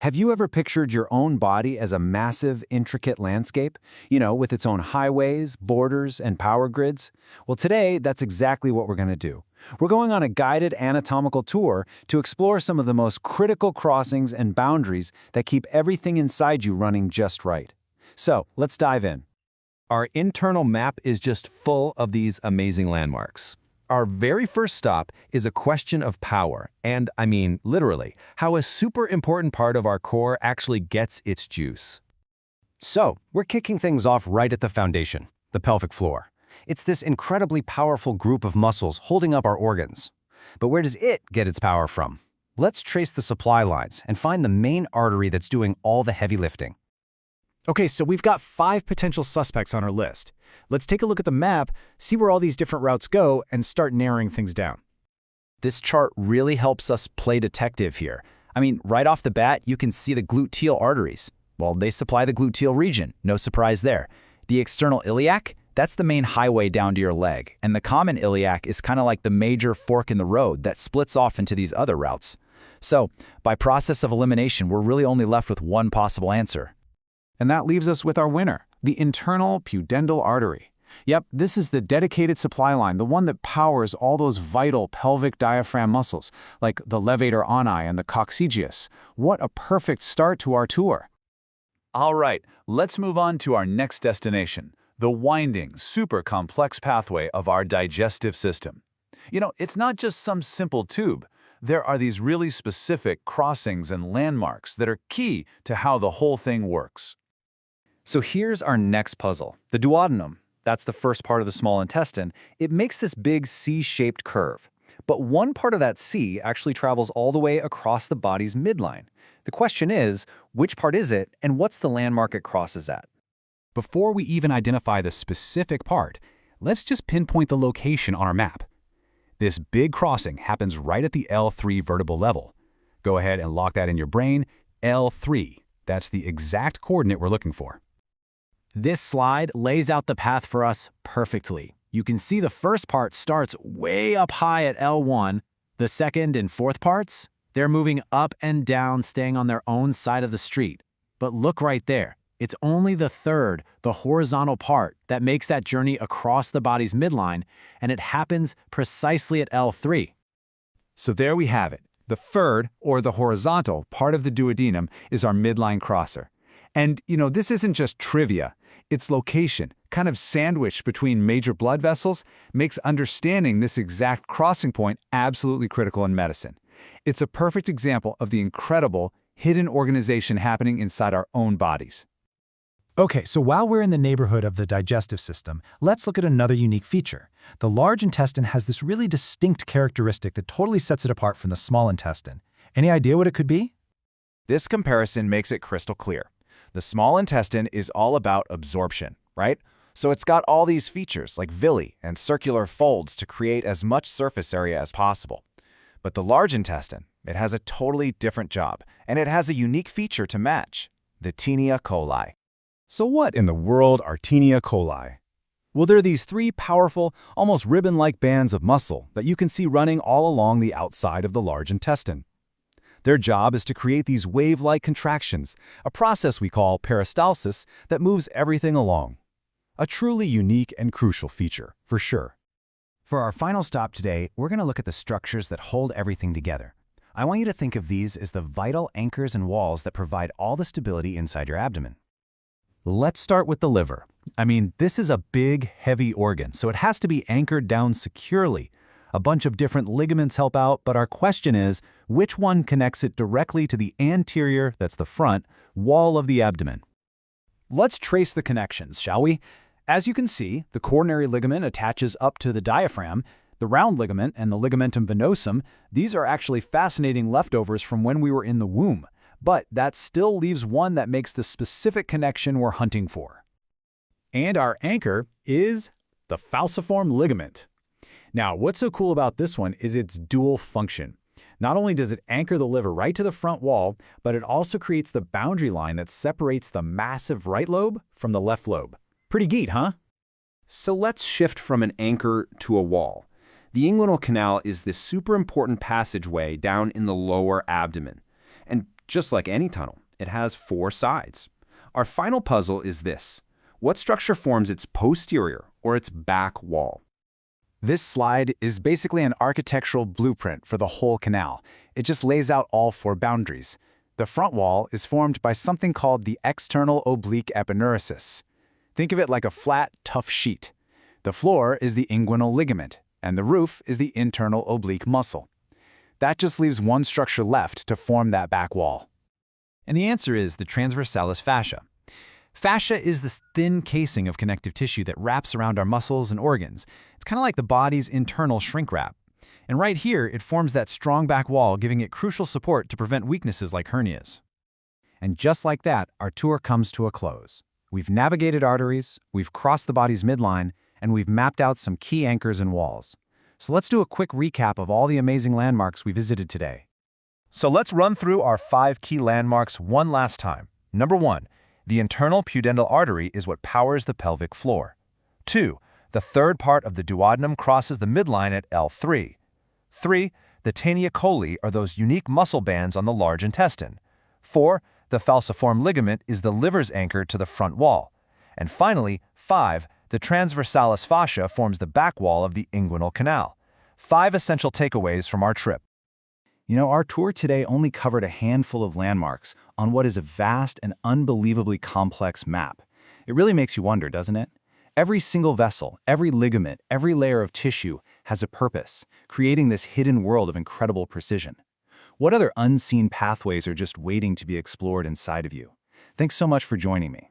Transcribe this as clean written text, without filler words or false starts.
Have you ever pictured your own body as a massive, intricate landscape? With its own highways, borders, and power grids? Well, today, that's exactly what we're going to do. We're going on a guided anatomical tour to explore some of the most critical crossings and boundaries that keep everything inside you running just right. So, let's dive in. Our internal map is just full of these amazing landmarks. Our very first stop is a question of power, and I mean literally, how a super important part of our core actually gets its juice. So, we're kicking things off right at the foundation, the pelvic floor. It's this incredibly powerful group of muscles holding up our organs. But where does it get its power from? Let's trace the supply lines and find the main artery that's doing all the heavy lifting. Okay, so we've got 5 potential suspects on our list. Let's take a look at the map, see where all these different routes go, and start narrowing things down. This chart really helps us play detective here. Right off the bat, you can see the gluteal arteries. Well, they supply the gluteal region, no surprise there. The external iliac, that's the main highway down to your leg, and the common iliac is kind of like the major fork in the road that splits off into these other routes. So, by process of elimination, we're really only left with one possible answer. And that leaves us with our winner, the internal pudendal artery. Yep, this is the dedicated supply line, the one that powers all those vital pelvic diaphragm muscles, like the levator ani and the coccygeus. What a perfect start to our tour. All right, let's move on to our next destination, the winding, super complex pathway of our digestive system. It's not just some simple tube. There are these really specific crossings and landmarks that are key to how the whole thing works. So here's our next puzzle, the duodenum. That's the first part of the small intestine. It makes this big C-shaped curve. But one part of that C actually travels all the way across the body's midline. The question is, which part is it, and what's the landmark it crosses at? Before we even identify the specific part, let's just pinpoint the location on our map. This big crossing happens right at the L3 vertebral level. Go ahead and lock that in your brain, L3. That's the exact coordinate we're looking for. This slide lays out the path for us perfectly. You can see the first part starts way up high at L1. The second and fourth parts, they're moving up and down, staying on their own side of the street. But look right there. It's only the third, the horizontal part, that makes that journey across the body's midline, and it happens precisely at L3. So there we have it. The third, or the horizontal, part of the duodenum is our midline crosser. And, this isn't just trivia. Its location, kind of sandwiched between major blood vessels, makes understanding this exact crossing point absolutely critical in medicine. It's a perfect example of the incredible, hidden organization happening inside our own bodies. Okay, so while we're in the neighborhood of the digestive system, let's look at another unique feature. The large intestine has this really distinct characteristic that totally sets it apart from the small intestine. Any idea what it could be? This comparison makes it crystal clear. The small intestine is all about absorption, right? So it's got all these features like villi and circular folds to create as much surface area as possible. But the large intestine, it has a totally different job, and it has a unique feature to match, the Taenia coli. So what in the world are Taenia coli? Well, they're these 3 powerful, almost ribbon-like bands of muscle that you can see running all along the outside of the large intestine. Their job is to create these wave-like contractions, a process we call peristalsis that moves everything along. A truly unique and crucial feature, for sure. For our final stop today, we're going to look at the structures that hold everything together. I want you to think of these as the vital anchors and walls that provide all the stability inside your abdomen. Let's start with the liver. This is a big, heavy organ, so it has to be anchored down securely. A bunch of different ligaments help out, but our question is, which one connects it directly to the anterior, that's the front, wall of the abdomen? Let's trace the connections, shall we? As you can see, the coronary ligament attaches up to the diaphragm. The round ligament and the ligamentum venosum, these are actually fascinating leftovers from when we were in the womb. But that still leaves one that makes the specific connection we're hunting for. And our anchor is the falciform ligament. Now, what's so cool about this one is its dual function. Not only does it anchor the liver right to the front wall, but it also creates the boundary line that separates the massive right lobe from the left lobe. Pretty neat, huh? So let's shift from an anchor to a wall. The inguinal canal is this super important passageway down in the lower abdomen. And Just like any tunnel, it has 4 sides. Our final puzzle is this. What structure forms its posterior, or its back wall? This slide is basically an architectural blueprint for the whole canal. It just lays out all 4 boundaries. The front wall is formed by something called the external oblique epineurisis. Think of it like a flat, tough sheet. The floor is the inguinal ligament, and the roof is the internal oblique muscle. That just leaves one structure left to form that back wall. And the answer is the transversalis fascia. Fascia is this thin casing of connective tissue that wraps around our muscles and organs. It's kind of like the body's internal shrink wrap. And right here, it forms that strong back wall, giving it crucial support to prevent weaknesses like hernias. And just like that, our tour comes to a close. We've navigated arteries, we've crossed the body's midline, and we've mapped out some key anchors and walls. So let's do a quick recap of all the amazing landmarks we visited today. So let's run through our 5 key landmarks one last time. Number 1, the internal pudendal artery is what powers the pelvic floor. 2, the third part of the duodenum crosses the midline at L3. 3, the taenia coli are those unique muscle bands on the large intestine. 4, the falciform ligament is the liver's anchor to the front wall. And finally, 5, the transversalis fascia forms the back wall of the inguinal canal. 5 essential takeaways from our trip. You know, our tour today only covered a handful of landmarks on what is a vast and unbelievably complex map. It really makes you wonder, doesn't it? Every single vessel, every ligament, every layer of tissue has a purpose, creating this hidden world of incredible precision. What other unseen pathways are just waiting to be explored inside of you? Thanks so much for joining me.